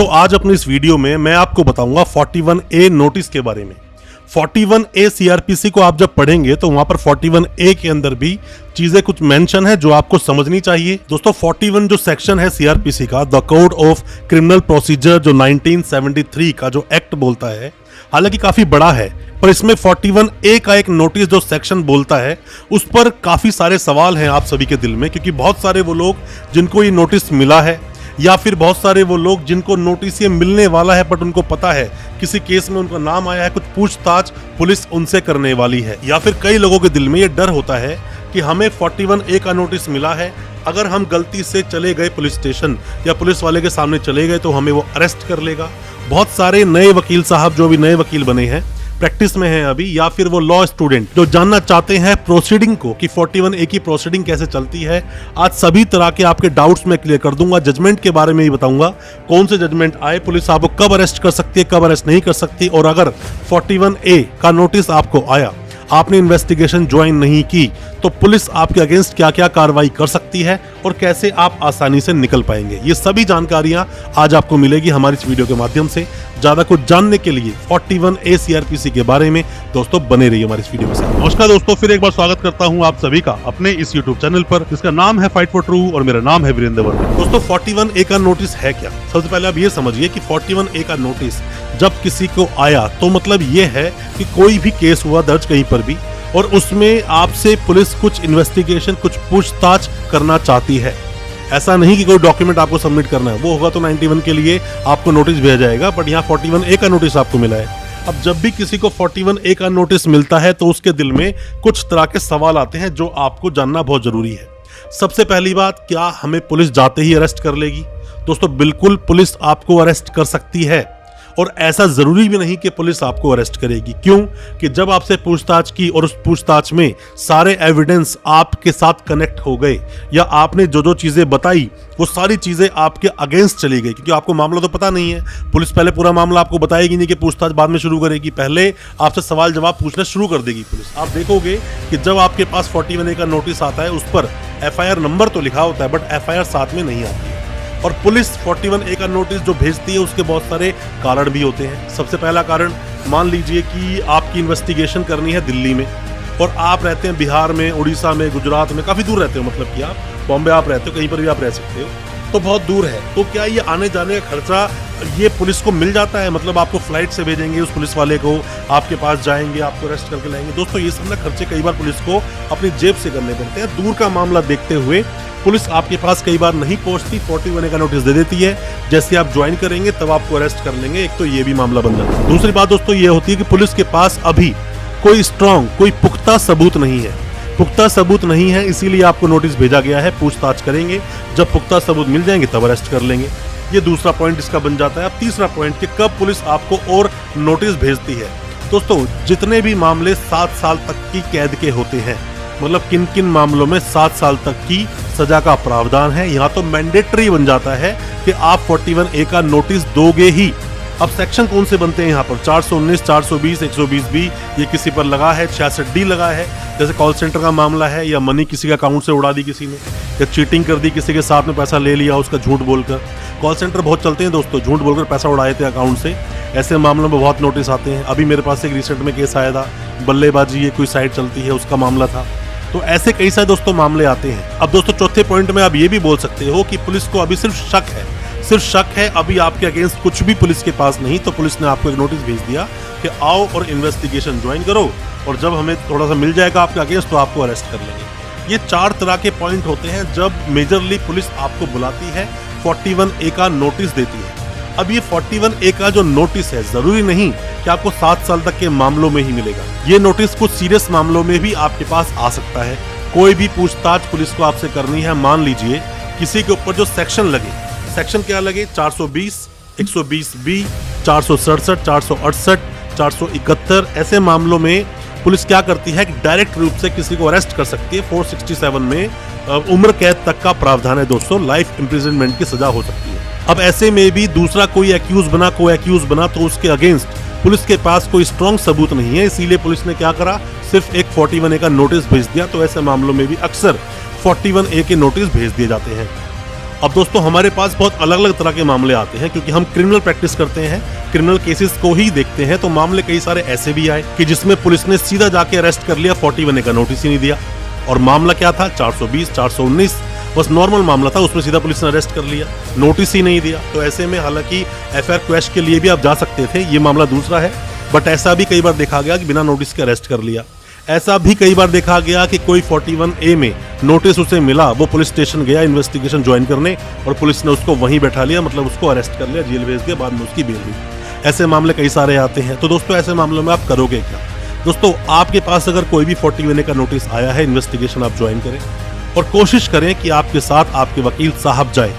दोस्तों आज अपनी इस वीडियो में मैं आपको बताऊंगा 41A नोटिस के बारे में। 41A सीआरपीसी को आप जब पढ़ेंगे तो वहां पर 41A के अंदर भी चीजें कुछ मेंशन है जो आपको समझनी चाहिए। दोस्तों 41 जो सेक्शन है सीआरपीसी का, the code of criminal procedure, जो 1973 का जो एक्ट बोलता है, हालांकि काफी बड़ा है, पर इसमें 41A का एक नोटिस जो सेक्शन बोलता है उस पर काफी सारे सवाल हैं आप सभी के दिल में, क्योंकि बहुत सारे वो लोग जिनको ये नोटिस मिला है या फिर बहुत सारे वो लोग जिनको नोटिस ये मिलने वाला है बट उनको पता है किसी केस में उनका नाम आया है, कुछ पूछताछ पुलिस उनसे करने वाली है, या फिर कई लोगों के दिल में ये डर होता है कि हमें 41A का नोटिस मिला है, अगर हम गलती से चले गए पुलिस स्टेशन या पुलिस वाले के सामने चले गए तो हमें वो अरेस्ट कर लेगा। बहुत सारे नए वकील साहब जो भी नए वकील बने हैं, प्रैक्टिस में हैं अभी, या फिर वो लॉ स्टूडेंट जो जानना चाहते हैं प्रोसीडिंग को कि 41A की प्रोसीडिंग कैसे चलती है, आज सभी तरह के आपके डाउट्स मैं क्लियर कर दूंगा। जजमेंट के बारे में भी बताऊंगा, कौन से जजमेंट आए, पुलिस आपको कब अरेस्ट कर सकती है, कब अरेस्ट नहीं कर सकती, और अगर 41A का नोटिस आपको आया, आपने इन्वेस्टिगेशन ज्वाइन नहीं की, तो पुलिस आपके अगेंस्ट क्या क्या कार्रवाई कर सकती है और कैसे आप आसानी से निकल पाएंगे। ये सभी जानकारियां आज आपको मिलेगी हमारी इस वीडियो के माध्यम से। ज्यादा कुछ जानने के लिए 41A सीआरपीसी के बारे में दोस्तों बने रहिए हमारी इस वीडियो में। नमस्कार दोस्तों, फिर एक बार स्वागत करता हूं आप सभी का अपने इस यूट्यूब चैनल पर, जिसका नाम है फाइट फॉर ट्रू और मेरा नाम है वीरेंद्र वर्मा। दोस्तों 41A का नोटिस है क्या? सबसे पहले आप ये समझिए कि 41A का नोटिस जब किसी को आया तो मतलब ये है कि कोई भी केस हुआ दर्ज कहीं पर भी और उसमें आपसे पुलिस कुछ इन्वेस्टिगेशन, कुछ पूछताछ करना चाहती है। ऐसा नहीं कि कोई डॉक्यूमेंट आपको सबमिट करना है, वो होगा तो 91 के लिए आपको नोटिस भेजा जाएगा, बट यहाँ 41A का नोटिस आपको मिला है। अब जब भी किसी को 41A का नोटिस मिलता है तो उसके दिल में कुछ तरह के सवाल आते हैं जो आपको जानना बहुत जरूरी है। सबसे पहली बात, क्या हमें पुलिस जाते ही अरेस्ट कर लेगी? दोस्तों बिल्कुल पुलिस आपको अरेस्ट कर सकती है, और ऐसा जरूरी भी नहीं कि पुलिस आपको अरेस्ट करेगी। क्यों? कि जब आपसे पूछताछ की और उस पूछताछ में सारे एविडेंस आपके साथ कनेक्ट हो गए, या आपने जो जो चीजें बताई वो सारी चीजें आपके अगेंस्ट चली गई, क्योंकि आपको मामला तो पता नहीं है, पुलिस पहले पूरा मामला आपको बताएगी नहीं कि पूछताछ बाद में शुरू करेगी, पहले आपसे सवाल जवाब पूछना शुरू कर देगी पुलिस। आप देखोगे कि जब आपके पास 41A का नोटिस आता है, उस पर FIR नंबर तो लिखा होता है बट FIR साथ में नहीं आती है, और पुलिस 41A का नोटिस जो भेजती है उसके बहुत सारे कारण भी होते हैं। सबसे पहला कारण, मान लीजिए कि आपकी इन्वेस्टिगेशन करनी है दिल्ली में और आप रहते हैं बिहार में, उड़ीसा में, गुजरात में, काफ़ी दूर रहते हो, मतलब कि आप बॉम्बे आप रहते हो, कहीं पर भी आप रह सकते हो, तो बहुत दूर है, तो क्या ये आने जाने का खर्चा ये पुलिस को मिल जाता है? मतलब आपको फ्लाइट से भेजेंगे उस पुलिस वाले को, आपके पास जाएंगे, आपको अरेस्ट करके लाएंगे। दोस्तों ये सब ना खर्चे कई बार पुलिस को अपनी जेब से करने पड़ते हैं। दूर का मामला देखते हुए पुलिस आपके पास कई बार नहीं पहुंचती, 41A का नोटिस दे देती है, जैसे आप ज्वाइन करेंगे तब आपको अरेस्ट कर लेंगे। एक तो ये भी मामला बन जाता है। दूसरी बात दोस्तों ये होती है कि पुलिस के पास अभी कोई स्ट्रांग, कोई पुख्ता सबूत नहीं है। पुख्ता सबूत नहीं है, इसीलिए आपको नोटिस भेजा गया है, पूछताछ करेंगे, जब पुख्ता सबूत मिल जाएंगे तब अरेस्ट कर लेंगे। ये दूसरा पॉइंट इसका बन जाता है। अब तीसरा पॉइंट कि कब पुलिस आपको और नोटिस भेजती है। दोस्तों जितने भी मामले 7 साल तक की कैद के होते हैं, मतलब किन किन मामलों में 7 साल तक की सजा का प्रावधान है, यहाँ तो मैंडेटरी बन जाता है कि आप 41A का नोटिस दोगे ही। अब सेक्शन कौन से बनते हैं यहाँ पर? 419, 420, 120B, ये किसी पर लगा है, 66D लगा है, जैसे कॉल सेंटर का मामला है, या मनी किसी का अकाउंट से उड़ा दी किसी ने, या चीटिंग कर दी, किसी के साथ में पैसा ले लिया उसका झूठ बोलकर। कॉल सेंटर बहुत चलते हैं दोस्तों, झूठ बोलकर पैसा उड़ाए थे अकाउंट से, ऐसे मामलों में बहुत नोटिस आते हैं। अभी मेरे पास एक रिसेंट में केस आया था, बल्लेबाजी ये कोई साइट चलती है उसका मामला था, तो ऐसे कई सारे दोस्तों मामले आते हैं। अब दोस्तों चौथे पॉइंट में आप ये भी बोल सकते हो कि पुलिस को अभी सिर्फ शक है, अभी आपके अगेंस्ट कुछ भी पुलिस के पास नहीं, तो पुलिस ने आपको एक नोटिस भेज दिया कि आओ और इन्वेस्टिगेशन ज्वाइन करो, और जब हमें थोड़ा सा मिल जाएगा आपके अगेंस्ट तो आपको अरेस्ट कर लेंगे। ये 4 तरह के पॉइंट होते हैं जब मेजरली पुलिस आपको बुलाती है, 41A का नोटिस देती है। अब ये 41A का जो नोटिस है, जरूरी नहीं कि आपको 7 साल तक के मामलों में ही मिलेगा। ये नोटिस कुछ सीरियस मामलों में भी आपके पास आ सकता है। कोई भी पूछताछ पुलिस को आपसे करनी है, मान लीजिए किसी के ऊपर जो सेक्शन लगे, सेक्शन क्या लगे, 420, 120B, 467, 468, 471, ऐसे मामलों में पुलिस क्या करती है कि डायरेक्ट रूप से किसी को अरेस्ट कर सकती है। 467 में उम्र कैद तक का प्रावधान है दोस्तों, लाइफ इम्प्रिजनमेंट की सजा हो सकती है। अब ऐसे में भी दूसरा कोई एक्यूज बना तो उसके अगेंस्ट पुलिस के पास कोई स्ट्रॉन्ग सबूत नहीं है, इसीलिए पुलिस ने क्या करा, सिर्फ एक 41A का नोटिस भेज दिया। तो ऐसे मामलों में भी अक्सर 41A के नोटिस भेज दिए जाते हैं। अब दोस्तों हमारे पास बहुत अलग अलग तरह के मामले आते हैं, क्योंकि हम क्रिमिनल प्रैक्टिस करते हैं, क्रिमिनल केसेस को ही देखते हैं। तो मामले कई सारे ऐसे भी आए कि जिसमें पुलिस ने सीधा जाके अरेस्ट कर लिया, 41A का नोटिस ही नहीं दिया। और मामला क्या था, 420, 419, बस नॉर्मल मामला था, उसमें सीधा पुलिस ने अरेस्ट कर लिया, नोटिस ही नहीं दिया। तो ऐसे में हालांकि FIR क्वैश के लिए भी आप जा सकते थे, ये मामला दूसरा है। बट ऐसा भी कई बार देखा गया कि बिना नोटिस के अरेस्ट कर लिया। ऐसा भी कई बार देखा गया कि कोई 41A में नोटिस उसे मिला, वो पुलिस स्टेशन गया इन्वेस्टिगेशन ज्वाइन करने और पुलिस ने उसको वहीं बैठा लिया, मतलब उसको अरेस्ट कर लिया, जेल भेज दिया, बाद में उसकी बेल हुई। ऐसे मामले कई सारे आते हैं। तो दोस्तों ऐसे मामलों में आप करोगे क्या? दोस्तों आपके पास अगर कोई भी 41A का नोटिस आया है, इन्वेस्टिगेशन आप ज्वाइन करें और कोशिश करें कि आपके साथ आपके वकील साहब जाए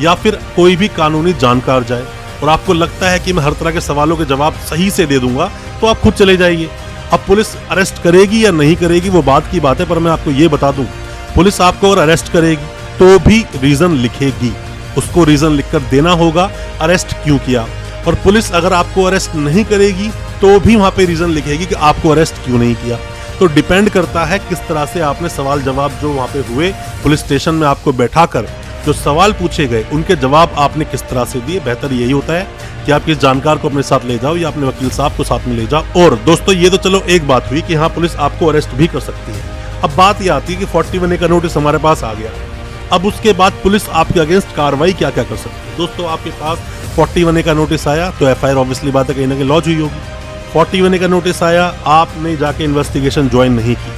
या फिर कोई भी कानूनी जानकार जाए, और आपको लगता है कि मैं हर तरह के सवालों के जवाब सही से दे दूंगा, तो आप खुद चले जाइए। अब पुलिस अरेस्ट करेगी या नहीं करेगी वो बात की बात है, पर मैं आपको ये बता दूं, पुलिस आपको अगर अरेस्ट करेगी तो भी रीजन लिखेगी, उसको रीजन लिखकर देना होगा अरेस्ट क्यों किया। और पुलिस अगर आपको अरेस्ट नहीं करेगी तो भी वहां पे रीजन लिखेगी कि आपको अरेस्ट क्यों नहीं किया। तो डिपेंड करता है किस तरह से आपने सवाल जवाब जो वहां पे हुए, पुलिस स्टेशन में आपको बैठाकर जो सवाल पूछे गए उनके जवाब आपने किस तरह से दिए। बेहतर यही होता है कि आप किस जानकार को अपने साथ ले जाओ या अपने वकील साहब को साथ में ले जाओ। और दोस्तों ये तो चलो एक बात हुई कि हाँ पुलिस आपको अरेस्ट भी कर सकती है। अब बात ये आती है कि 41A का नोटिस हमारे पास आ गया, अब उसके बाद पुलिस आपके अगेंस्ट कार्रवाई क्या क्या कर सकती है। दोस्तों आपके पास 41A का नोटिस आया तो FIR ऑब्वियसली बात है कहीं ना कहीं लॉन्च हुई होगी। 41A का नोटिस आया, आपने जाके इन्वेस्टिगेशन ज्वाइन नहीं की,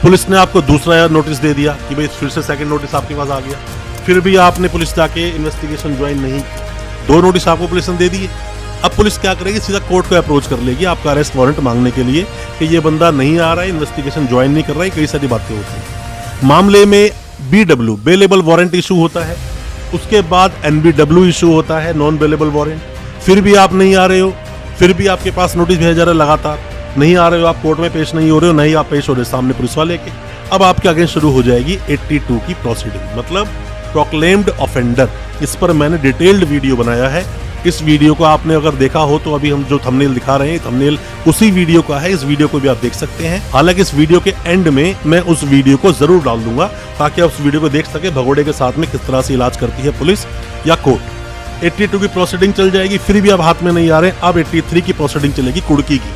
पुलिस ने आपको दूसरा नोटिस दे दिया कि भाई फिर से सेकंड नोटिस आपके पास आ गया, फिर भी आपने पुलिस जाके इन्वेस्टिगेशन ज्वाइन नहीं की, 2 नोटिस आपको पुलिस ने दे दिए। अब पुलिस क्या करेगी, सीधा कोर्ट को अप्रोच कर लेगी आपका अरेस्ट वारंट मांगने के लिए कि ये बंदा नहीं आ रहा है, इन्वेस्टिगेशन ज्वाइन नहीं कर रहा है, कई सारी बातें होती हैं। मामले में BW बेलेबल वारंट इशू होता है, उसके बाद NBW इशू होता है, नॉन बेलेबल वारंट। फिर भी आप नहीं आ रहे हो, फिर भी आपके पास नोटिस भेजा जा रहा है, लगातार नहीं आ रहे हो, आप कोर्ट में पेश नहीं हो रहे हो, नहीं आप पेश हो रहे सामने पुलिस वाले के। अब आपके अगेंस्ट शुरू हो जाएगी 82 की प्रोसीडिंग, मतलब प्रोक्लेम्ड ऑफेंडर। इस पर मैंने डिटेल्ड वीडियो बनाया है, इस वीडियो को आपने अगर देखा हो तो अभी हम जो थंबनेल दिखा रहे हैं थंबनेल उसी वीडियो का है, इस वीडियो को भी आप देख सकते हैं। हालांकि इस वीडियो के एंड में मैं उस वीडियो को जरूर डाल दूंगा ताकि आप उस वीडियो को देख सके भगोड़े के साथ में किस तरह से इलाज करती है पुलिस या कोर्ट। 82 की प्रोसीडिंग चल जाएगी, फिर भी आप हाथ में नहीं आ रहे, अब 83 की प्रोसीडिंग चलेगी कुड़की की।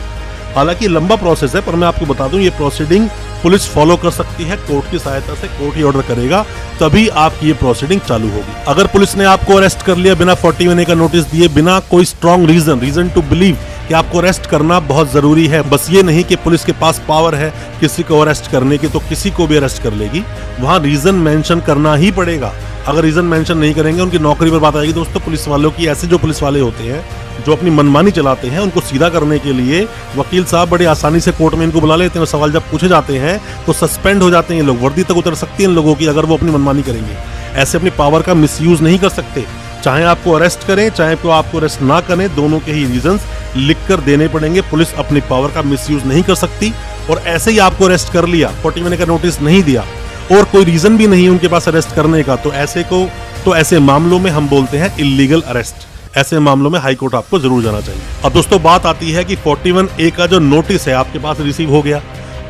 हालांकि लंबा प्रोसेस है, पर मैं आपको बता दूं ये प्रोसीडिंग पुलिस फॉलो कर सकती है कोर्ट की सहायता से, कोर्ट ही ऑर्डर करेगा तभी आपकी ये प्रोसीडिंग चालू होगी। अगर पुलिस ने आपको अरेस्ट कर लिया बिना 41A का नोटिस दिए, बिना कोई स्ट्रॉन्ग रीजन टू बिलीव कि आपको अरेस्ट करना बहुत जरूरी है, बस ये नहीं कि पुलिस के पास पावर है किसी को अरेस्ट करने की तो किसी को भी अरेस्ट कर लेगी, वहां रीजन मेंशन करना ही पड़ेगा। अगर रीजन मेंशन नहीं करेंगे उनकी नौकरी पर बात आएगी। दोस्तों पुलिस वालों की, ऐसे जो पुलिस वाले होते हैं जो अपनी मनमानी चलाते हैं, उनको सीधा करने के लिए वकील साहब बड़े आसानी से कोर्ट में इनको बुला लेते हैं। सवाल जब पूछे जाते हैं तो सस्पेंड हो जाते हैं ये लोग, वर्दी तक उतर सकती है इन लोगों की अगर वो अपनी मनमानी करेंगे। ऐसे अपनी पावर का मिसयूज नहीं कर सकते, चाहे आपको अरेस्ट करें चाहे आपको अरेस्ट ना करें, दोनों के ही रीजंस लिख कर देने पड़ेंगे। पुलिस अपनी पावर का मिसयूज नहीं कर सकती। और ऐसे ही आपको अरेस्ट कर लिया, 41A का नोटिस नहीं दिया और कोई रीजन भी नहीं उनके पास अरेस्ट करने का, तो ऐसे मामलों में हम बोलते हैं इल्लीगल अरेस्ट। ऐसे मामलों में हाई कोर्ट आपको जरूर जाना चाहिए। अब दोस्तों बात आती है कि 41A का जो नोटिस है आपके पास रिसीव हो गया,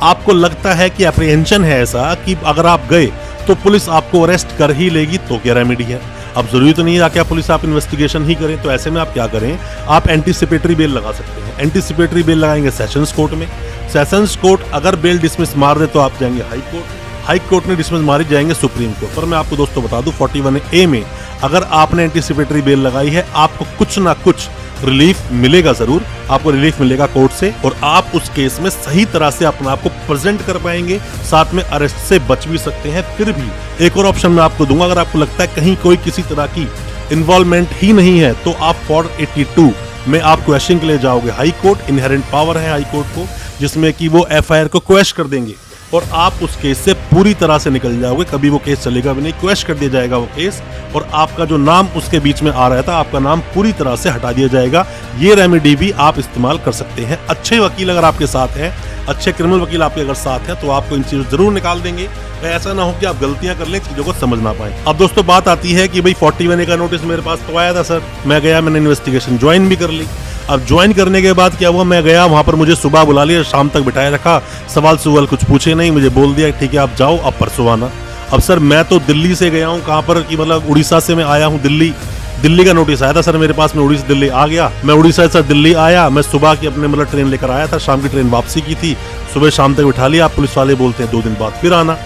आपको लगता है कि अप्रीहेंशन है ऐसा कि अगर आप गए तो पुलिस आपको अरेस्ट कर ही लेगी, तो क्या रेमेडी है। अब जरूरी तो नहीं है कि आप पुलिस आप इन्वेस्टिगेशन ही करें, तो ऐसे में आप क्या करें, आप एंटीसिपेटरी बेल लगा सकते हैं। एंटीसिपेटरी बेल लगाएंगे सेशंस कोर्ट में, सेशंस कोर्ट अगर बेल डिसमिस मार दे तो आप जाएंगे हाई कोर्ट, हाई कोर्ट ने डिसमिस मारी जाएंगे सुप्रीम कोर्ट। पर मैं आपको दोस्तों बता दूं 41A में अगर आपने एंटीसिपेटरी बेल लगाई है आपको कुछ ना कुछ रिलीफ मिलेगा, जरूर आपको रिलीफ मिलेगा कोर्ट से, और आप उस केस में सही तरह से अपने आप को प्रेजेंट कर पाएंगे, साथ में अरेस्ट से बच भी सकते हैं। फिर भी एक और ऑप्शन मैं आपको दूंगा, अगर आपको लगता है कहीं कोई किसी तरह की इन्वॉल्वमेंट ही नहीं है तो आप 482 में आप क्वेश्चन के लिए जाओगे हाई कोर्ट। इनहेरेंट पावर है हाई कोर्ट को जिसमें कि वो FIR को क्वेश्चन कर देंगे और आप उस केस से पूरी तरह से निकल जाओगे, कभी वो केस चलेगा भी नहीं, क्वेश्चन कर दिया जाएगा वो केस, और आपका जो नाम उसके बीच में आ रहा था आपका नाम पूरी तरह से हटा दिया जाएगा। ये रेमेडी भी आप इस्तेमाल कर सकते हैं। अच्छे वकील अगर आपके साथ हैं, अच्छे क्रिमिनल वकील आपके अगर साथ हैं, तो आपको इन चीजों जरूर निकाल देंगे। ऐसा ना हो कि आप गलतियां कर लें, चीजों को समझ ना पाए। अब दोस्तों बात आती है कि भाई 41A का नोटिस मेरे पास तो आया था सर, मैं गया, मैंने इन्वेस्टिगेशन ज्वाइन भी कर ली। अब ज्वाइन करने के बाद क्या हुआ, मैं गया वहां पर, मुझे सुबह बुला लिया, शाम तक बिठाए रखा, सवाल कुछ पूछे नहीं, मुझे बोल दिया ठीक है आप जाओ, अब परसों आना। अब सर मैं तो दिल्ली से गया हूँ, कहाँ पर कि मतलब उड़ीसा से मैं आया हूँ दिल्ली का नोटिस आया था सर मेरे पास, मैं उड़ीसा दिल्ली आ गया। मैं उड़ीसा से दिल्ली आया, मैं सुबह की अपने मतलब ट्रेन लेकर आया था, शाम की ट्रेन वापसी की थी, सुबह शाम तक बिठा लिया। आप पुलिस वाले बोलते हैं 2 दिन बाद फिर आना।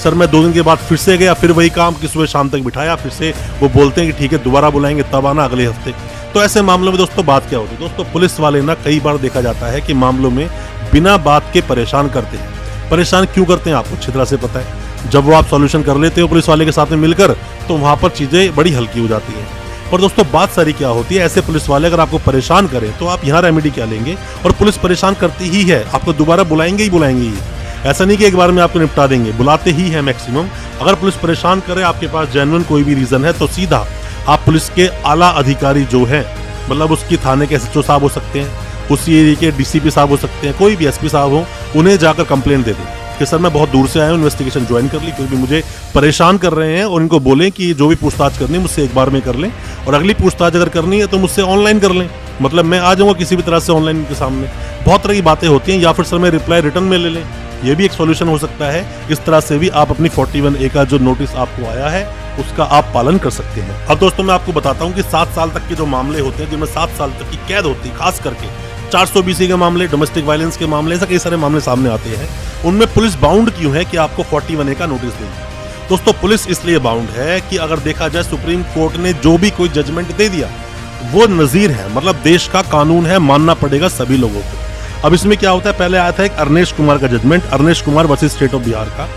सर मैं 2 दिन के बाद फिर से गया, फिर वही काम कि सुबह शाम तक बिठाया, फिर से वो बोलते हैं कि ठीक है दोबारा बुलाएंगे तब आना अगले हफ्ते। तो ऐसे मामलों में दोस्तों बात क्या होती है दोस्तों, पुलिस वाले ना कई बार देखा जाता है कि मामलों में बिना बात के परेशान करते हैं। परेशान क्यों करते हैं आपको अच्छी तरह से पता है। जब वो आप सॉल्यूशन कर लेते हो पुलिस वाले के साथ में मिलकर, तो वहां पर चीजें बड़ी हल्की हो जाती हैं। और दोस्तों बात सारी क्या होती है, ऐसे पुलिस वाले अगर आपको परेशान करें तो आप यहाँ रेमेडी क्या लेंगे, और पुलिस परेशान करती ही है, आपको दोबारा बुलाएंगे ही। ऐसा नहीं कि एक बार में आपको निपटा देंगे, बुलाते ही है मैक्सिमम। अगर पुलिस परेशान करे, आपके पास जेन्युइन कोई भी रीजन है, तो सीधा आप पुलिस के आला अधिकारी जो है, मतलब उसकी थाने के एसएचओ साहब हो सकते हैं, उसी एरिया के डीसीपी साहब हो सकते हैं, कोई भी एसपी साहब हो, उन्हें जाकर कंप्लेंट दे दें कि सर मैं बहुत दूर से आया हूँ, इन्वेस्टिगेशन ज्वाइन कर ली, क्योंकि मुझे परेशान कर रहे हैं। और इनको बोलें कि जो भी पूछताछ करनी है मुझसे एक बार में कर लें, और अगली पूछताछ अगर करनी है तो मुझसे ऑनलाइन कर लें, मतलब मैं आ जाऊँगा किसी भी तरह से ऑनलाइन के सामने। बहुत तरह की बातें होती हैं, या फिर सर मैं रिप्लाई रिटर्न में ले लें, ये भी एक सॉल्यूशन हो सकता है। इस तरह से भी आप अपनी 41A का जो नोटिस आपको आया है उसका आप पालन कर सकते हैं। अब दोस्तों मैं आपको बताता हूँ कि 7 साल तक के जो मामले होते हैं, जिनमें 7 साल तक की कैद होती है, खास करके 420 के मामले, डोमेस्टिक वायलेंस के मामले, ऐसे कई सारे मामले सामने आते हैं। उनमें पुलिस बाउंड क्यों है कि आपको 41A का नोटिस देगी। दोस्तों पुलिस इसलिए बाउंड है कि अगर देखा जाए सुप्रीम कोर्ट ने जो भी कोई जजमेंट दे दिया वो नजीर है, मतलब देश का कानून है, मानना पड़ेगा सभी लोगों को। अब इसमें क्या होता है, पहले आया था एक अरनेश कुमार का judgement, Arnesh Kumar versus state of Bihar का,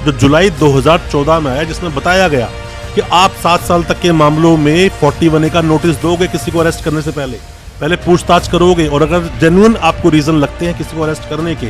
जो जुलाई 2014 में आया, जिसमें बताया गया कि आप 7 साल तक के मामलों में 41A का नोटिस दोगे किसी को अरेस्ट करने से पहले पूछताछ करोगे, और अगर जेन्युइन आपको रीजन लगते हैं किसी को अरेस्ट करने के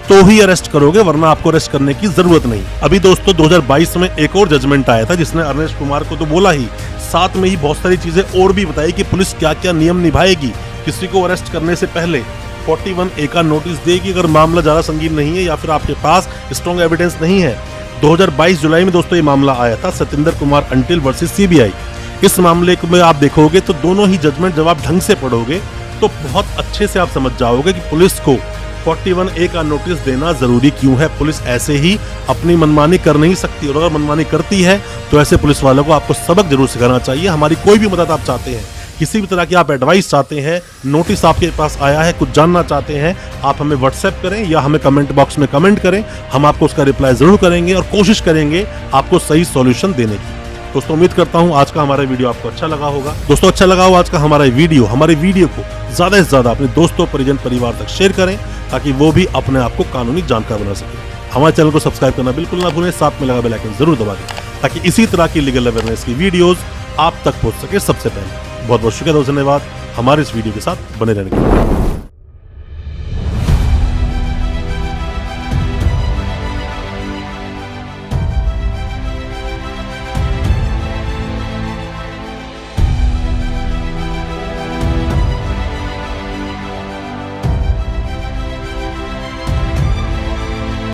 तो ही अरेस्ट करोगे, वरना आपको अरेस्ट करने की जरूरत नहीं। अभी दोस्तों 2022 में एक और जजमेंट आया था, जिसने अरनेश कुमार को तो बोला ही, साथ में ही बहुत सारी चीजें और भी बताई कि पुलिस क्या क्या नियम निभाएगी किसी को अरेस्ट करने से पहले 41A का नोटिस देगी अगर मामला ज्यादा संगीन नहीं है या फिर आपके पास स्ट्रॉन्ग एविडेंस नहीं है। 2022 जुलाई में दोस्तों ये मामला आया था, Satyendra Kumar until versus CBI. इस मामले में आप देखोगे तो दोनों ही जजमेंट जब आप ढंग से पढ़ोगे तो बहुत अच्छे से आप समझ जाओगे कि पुलिस को 41A का नोटिस देना जरूरी क्यों है। पुलिस ऐसे ही अपनी मनमानी कर नहीं सकती, और अगर मनमानी करती है तो ऐसे पुलिस वालों को आपको सबक जरूर सिखाना चाहिए। हमारी कोई भी मदद आप चाहते हैं, किसी भी तरह की आप एडवाइस चाहते हैं, नोटिस आपके पास आया है, कुछ जानना चाहते हैं, आप हमें व्हाट्सएप करें या हमें कमेंट बॉक्स में कमेंट करें, हम आपको उसका रिप्लाई जरूर करेंगे और कोशिश करेंगे आपको सही सॉल्यूशन देने की। दोस्तों उम्मीद करता हूं आज का हमारा वीडियो आपको अच्छा लगा होगा। दोस्तों अच्छा लगा हो आज का हमारा वीडियो, हमारे वीडियो को ज्यादा से ज्यादा अपने दोस्तों, परिजन, परिवार तक शेयर करें, ताकि वो भी अपने आप को कानूनी जानकार बना सके। हमारे चैनल को सब्सक्राइब करना बिल्कुल ना भूलें, साथ में लगा बेल आइकन जरूर दबा दें, ताकि इसी तरह की लीगल अवेयरनेस की वीडियोस आप तक पहुंच सके सबसे पहले। बहुत बहुत शुक्रिया, धन्यवाद हमारे इस वीडियो के साथ बने रहने के लिए।